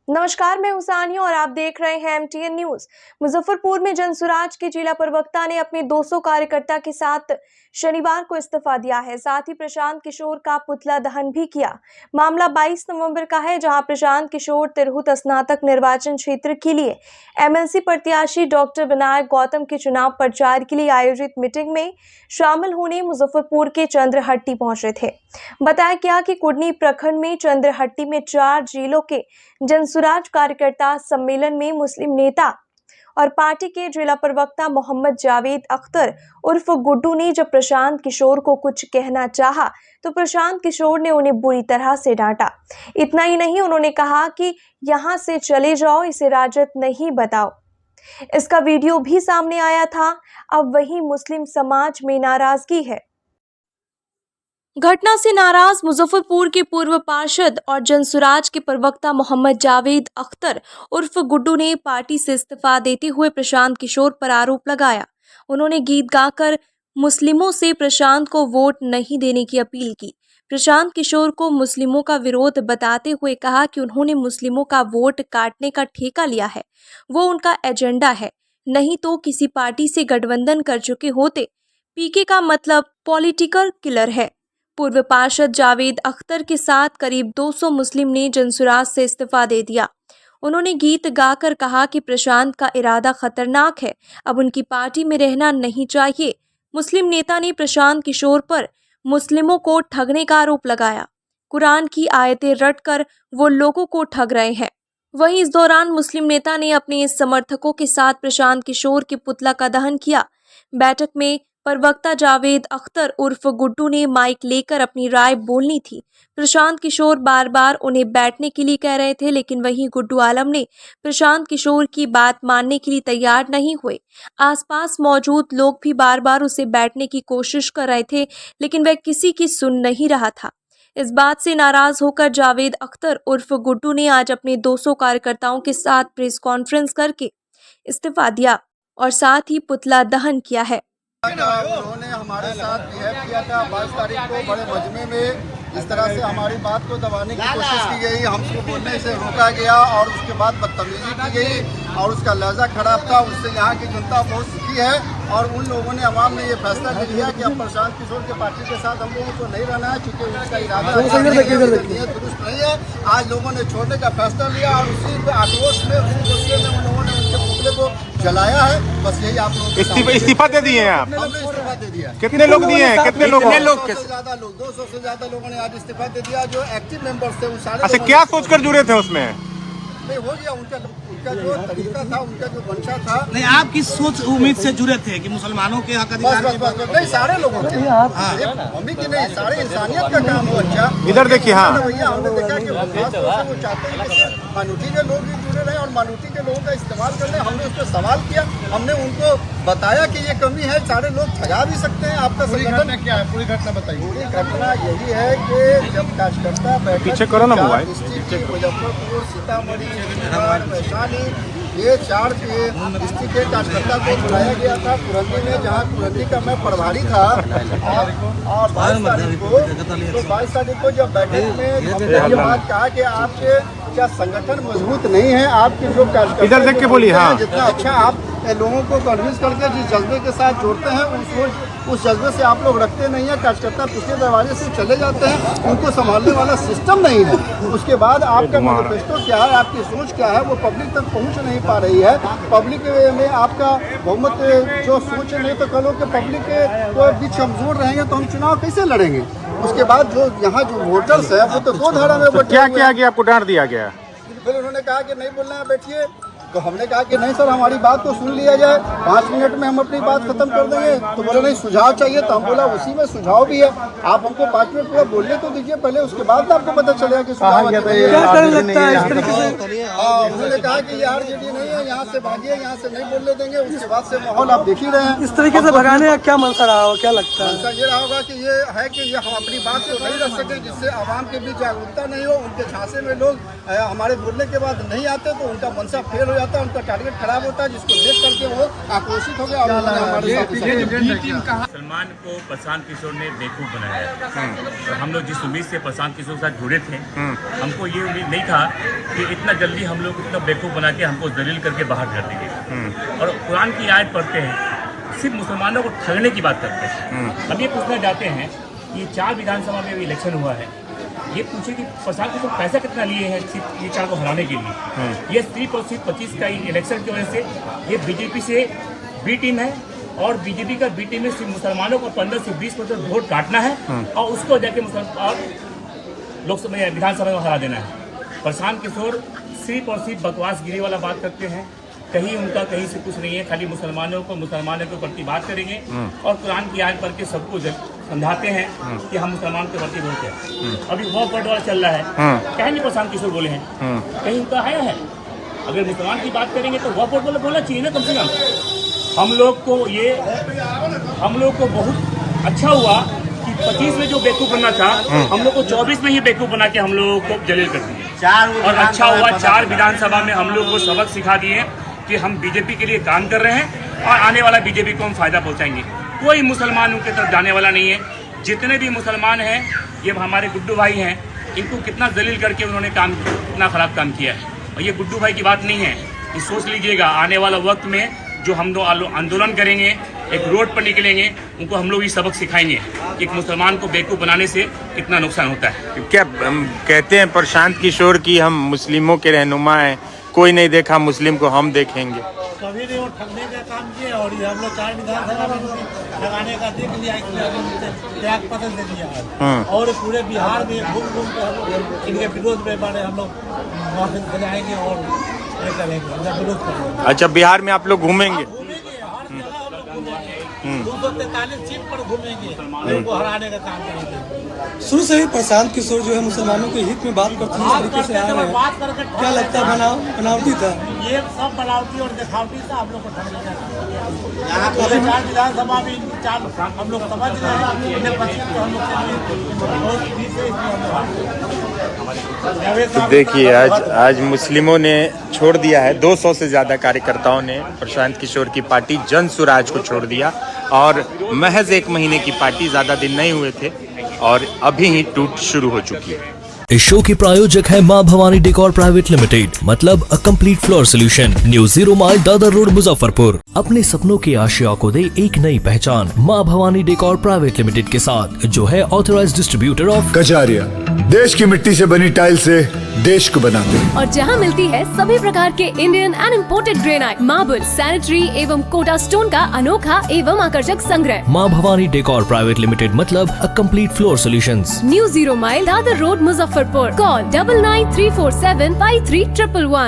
नमस्कार, मैं हुसैनी और आप देख रहे हैं एमटीएन न्यूज। मुजफ्फरपुर में जनसुराज के जिला प्रवक्ता ने अपने 200 कार्यकर्ता के साथ शनिवार को इस्तीफा दिया है। साथ ही प्रशांत किशोर का पुतला दहन भी किया। मामला 22 नवंबर का है, जहां प्रशांत किशोर तिरहुत स्नातक निर्वाचन क्षेत्र के लिए एमएलसी प्रत्याशी डॉक्टर विनायक गौतम के चुनाव प्रचार के लिए आयोजित मीटिंग में शामिल होने मुजफ्फरपुर के चंद्रहट्टी पहुंचे थे। बताया गया कि कुर्नी प्रखंड में चंद्रहट्टी में 4 जिलों के जनसुराज कार्यकर्ता सम्मेलन में मुस्लिम नेता और पार्टी के जिला प्रवक्ता मोहम्मद जावेद अख्तर उर्फ गुड्डू ने जब प्रशांत किशोर को कुछ कहना चाहा तो प्रशांत किशोर ने उन्हें बुरी तरह से डांटा। इतना ही नहीं, उन्होंने कहा कि यहां से चले जाओ, इसे राजद नहीं बताओ। इसका वीडियो भी सामने आया था। अब वही मुस्लिम समाज में नाराजगी है। घटना से नाराज मुजफ्फरपुर के पूर्व पार्षद और जनसुराज के प्रवक्ता मोहम्मद जावेद अख्तर उर्फ गुड्डू ने पार्टी से इस्तीफा देते हुए प्रशांत किशोर पर आरोप लगाया। उन्होंने गीत गाकर मुस्लिमों से प्रशांत को वोट नहीं देने की अपील की। प्रशांत किशोर को मुस्लिमों का विरोध बताते हुए कहा कि उन्होंने मुस्लिमों का वोट काटने का ठेका लिया है, वो उनका एजेंडा है, नहीं तो किसी पार्टी से गठबंधन कर चुके होते। पीके का मतलब पॉलिटिकल किलर है। पूर्व पार्षद जावेद अख्तर के साथ करीब 200 मुस्लिम ने जनसुराज से इस्तीफा दे दिया। उन्होंने गीत गाकर कहा कि प्रशांत का इरादा खतरनाक है, अब उनकी पार्टी में रहना नहीं चाहिए। मुस्लिम नेता ने प्रशांत किशोर पर मुस्लिमों को ठगने का आरोप लगाया। कुरान की आयतें रटकर वो लोगों को ठग रहे हैं। वहीं इस दौरान मुस्लिम नेता ने अपने समर्थकों के साथ प्रशांत किशोर के पुतला का दहन किया। बैठक में प्रवक्ता जावेद अख्तर उर्फ गुड्डू ने माइक लेकर अपनी राय बोलनी थी। प्रशांत किशोर बार बार उन्हें बैठने के लिए कह रहे थे, लेकिन वहीं गुड्डू आलम ने प्रशांत किशोर की बात मानने के लिए तैयार नहीं हुए। आसपास मौजूद लोग भी बार बार उसे बैठने की कोशिश कर रहे थे, लेकिन वह किसी की सुन नहीं रहा था। इस बात से नाराज होकर जावेद अख्तर उर्फ गुड्डू ने आज अपने 200 कार्यकर्ताओं के साथ प्रेस कॉन्फ्रेंस करके इस्तीफा दिया और साथ ही पुतला दहन किया है। उन्होंने हमारे साथ बिहेव किया था 22 तारीख को बड़े मजमे में। इस तरह से हमारी बात को दबाने की कोशिश की गई, हमको बोलने से रोका गया और उसके बाद बदतमीजी की गई और उसका लहजा खराब था। उससे यहाँ की जनता बहुत सुखी है और उन लोगों ने अवाम ने ये फैसला ले लिया कि अब प्रशांत किशोर के पार्टी के साथ हम लोगों को नहीं रहना है, क्योंकि उसका इरादा दुरुस्त नहीं है। आज लोगों ने छोड़ने का फैसला लिया और उसी आक्रोश में उसी गुस्से में उन लोगों ने उनके पुतले को जलाया है। बस यही आप लोग इस्तीफा दे दिए हैं आप? हमने इस्तीफा दे दिया। कितने लोग दिए हैं? कितने लोग? 200 से ज्यादा लोगों ने आज इस्तीफा दे दिया जो एक्टिव मेंबर्स थे। उन सारे अच्छा, क्या सोचकर जुड़े थे उसमें? नहीं, हो गया उनका जो तरीका था, उनका जो मंशा था। नहीं, आप किस सोच उम्मीद से जुड़े थे कि मुसलमानों के हक अधिकार नहीं, सारे लोगों के मम्मी की नहीं, सारे इंसानियत का काम हो। अच्छा, इधर देखिए। हाँ, भैया, हमने देखा कि वो चाहते हैं कि मानूटी के लोग भी जुड़े रहे और मानूटी के लोगों का इस्तेमाल कर रहे। हमने उस पर सवाल किया, हमने उनको बताया कि ये कमी है, सारे लोग ठगा भी सकते हैं। आपका संगठन क्या है? पूरी घटना बताइए। पूरी घटना यही है कि जब कार्यकर्ता पीछे करो ना मोबाइल। मुजफ्फरपुर, सीतामढ़ी, वैशाली, ये 4 डिस्ट्रिक्ट के कार्यकर्ता को बुलाया गया था कुरंदी में, जहाँ कुरंदी का मैं प्रभारी था। और 22 तारीख को जब बैठक में हमने ये बात कहा कि आपके क्या संगठन मजबूत नहीं है, आपके जो कार्यकर्ता इधर देख के बोली। हाँ, जितना अच्छा आप लोगों को कन्विंस करके जिस जज्बे के साथ जोड़ते हैं उस जज्बे से आप लोग रखते नहीं है। कार्यकर्ता पिछले दरवाजे से चले जाते हैं, उनको संभालने वाला सिस्टम नहीं है। उसके बाद आपका मैनिफेस्टो क्या है, आपकी सोच क्या है, वो पब्लिक तक पहुंच नहीं पा रही है। पब्लिक में आपका बहुमत जो सोच नहीं, तो कल के पब्लिक को बीच कमजोर रहेंगे तो हम चुनाव कैसे लड़ेंगे? उसके बाद जो यहाँ जो वोटर्स है वो तो 2 धारा में क्या किया गया? आपको डांट दिया गया? फिर उन्होंने कहा कि नहीं बोलना है, बैठिए। तो हमने कहा कि नहीं सर, हमारी बात को सुन लिया जाए, 5 मिनट में हम अपनी बात खत्म कर देंगे। तो बोले नहीं, सुझाव चाहिए। तो हम बोला उसी में सुझाव भी है, आप हमको 5 मिनट पूरा बोलने तो दीजिए पहले, उसके बाद आपको पता चलेगा कि सुझाव क्या लगता है इस तरीके से। उन्होंने कहा कि यार आरजेडी नहीं है, यहाँ से भागिए, यहाँ से नहीं बोलने देंगे। उसके बाद से माहौल आप देख ही रहे हैं। इस तरीके से भगाने का क्या मंशा रहा हो, क्या लगता है? मंशा ये रहा होगा कि ये है कि ये हम अपनी बात को नहीं रख सके, जिससे आवाम के बीच जागरूकता नहीं हो, उनके झांसे में लोग हमारे बोलने के बाद नहीं आते, तो उनका मंशा फेल हो जाता है, उनका टारगेट खराब होता है, जिसको देख करके वो आक्रोशित हो गया और उन्होंने हमारे साथ सलमान को प्रशांत किशोर ने बेवकूफ़ बनाया और हम लोग जिस उम्मीद से प्रशांत किशोर के साथ जुड़े थे, हमको ये उम्मीद नहीं था कि इतना जल्दी हम लोग इतना बेवकूफ़ बना के हमको जलील करके बाहर कर देंगे। और कुरान की आयत पढ़ते हैं, सिर्फ मुसलमानों को ठगने की बात करते हैं। हम ये पूछना चाहते हैं कि 4 विधानसभा में इलेक्शन हुआ है, ये पूछे कि प्रशांत किशोर पैसा कितना लिए हैं सिर्फ ये 4 को हराने के लिए। ये सिर्फ और सिर्फ 25 का इलेक्शन की वजह से ये बीजेपी से बी टीम है और बीजेपी का बी टीम में सिर्फ मुसलमानों को 15 से 20% वोट काटना है और उसको जाके लोकसभा विधानसभा में हरा देना है। प्रशांत किशोर सिर्फ और सिर्फ बकवासगिरी वाला बात करते हैं, कहीं उनका कहीं से कुछ नहीं है, खाली मुसलमानों के प्रति बात करेंगे और कुरान की आयत पढ़ के सबको समझाते हैं कि हम मुसलमान के प्रति बोलते हैं। अभी वो बटवारा चल रहा है, कहीं नहीं प्रशांत किशोर बोले हैं, कहीं उनका आया है। अगर मुसलमान की बात करेंगे तो वह वाला बोलना चाहिए ना कम से कम। हम लोग को बहुत अच्छा हुआ कि 25 में जो बेवकूफ़ बनना था, हम लोग को 24 में ही बेवकूफ़ बना के हम लोगों को जलील कर दिए। और अच्छा हुआ 4 विधानसभा में हम लोग को सबक सिखा दिए कि हम बीजेपी के लिए काम कर रहे हैं और आने वाला बीजेपी को हम फायदा पहुंचाएंगे। कोई मुसलमान उनके तरफ जाने वाला नहीं है। जितने भी मुसलमान हैं, ये हमारे गुड्डू भाई हैं, इनको कितना जलील करके उन्होंने काम, कितना खराब काम किया है। और ये गुड्डू भाई की बात नहीं है, ये सोच लीजिएगा आने वाला वक्त में जो हम लोग आंदोलन करेंगे, एक रोड पर निकलेंगे, उनको हम लोग ये सबक सिखाएंगे कि एक मुसलमान को बेवकूफ़ बनाने से कितना नुकसान होता है। क्या कहते हैं प्रशांत किशोर की हम मुस्लिमों के रहनुमा हैं, कोई नहीं देखा मुस्लिम को हम देखेंगे। कभी नहीं वो ठगने का काम किया और ये हम लोग 4 विधानसभा में ठगाने का देख लिया, इसलिए हमने त्याग पत्र दे दिया है। और पूरे बिहार में घूम घूम के हम लोग इनके विरोध में बड़े हम लोग वहाँ से जाएंगे और ये करेंगे, विरोध करेंगे। अच्छा, बिहार में आप लोग घूमेंगे? हर जगह हम लोग घूमेंगे, 243 सीट पर घूमेंगे, उनको हराने का काम करेंगे। शुरू से ही प्रशांत किशोर जो है मुसलमानों के हित में बात करते हैं, इस तरीके से आ रहे हैं। क्या लगता है बनावटी था? ये सब बनावटी और दिखावटी था, हम लोग को ठगने का। 4 विधानसभा में 4 हम लोग समझ रहे हैं, इन्हें 25 तो हम लोग। तो देखिए आज मुस्लिमों ने छोड़ दिया है, 200 से ज़्यादा कार्यकर्ताओं ने प्रशांत किशोर की पार्टी जन सुराज को छोड़ दिया और महज 1 महीने की पार्टी, ज़्यादा दिन नहीं हुए थे और अभी ही टूट शुरू हो चुकी है। इस शो के प्रायोजक है मां भवानी डेकोर प्राइवेट लिमिटेड, मतलब a complete floor solution, new 0 mile Dadar road Muzaffarpur. अपने सपनों की आशिया को दे एक नई पहचान मां भवानी डेकोर प्राइवेट लिमिटेड के साथ, जो है ऑथराइज्ड डिस्ट्रीब्यूटर ऑफ कजारिया। देश की मिट्टी से बनी टाइल से देश को बनाते हैं और जहां मिलती है सभी प्रकार के Indian and imported granite, marble, sanitary एवं कोटा स्टोन का अनोखा एवं आकर्षक संग्रह। मां भवानी डेकोर प्राइवेट लिमिटेड, मतलब a complete floor solutions, new 0 mile Dadar road Muzaffarpur. Call 9934753111।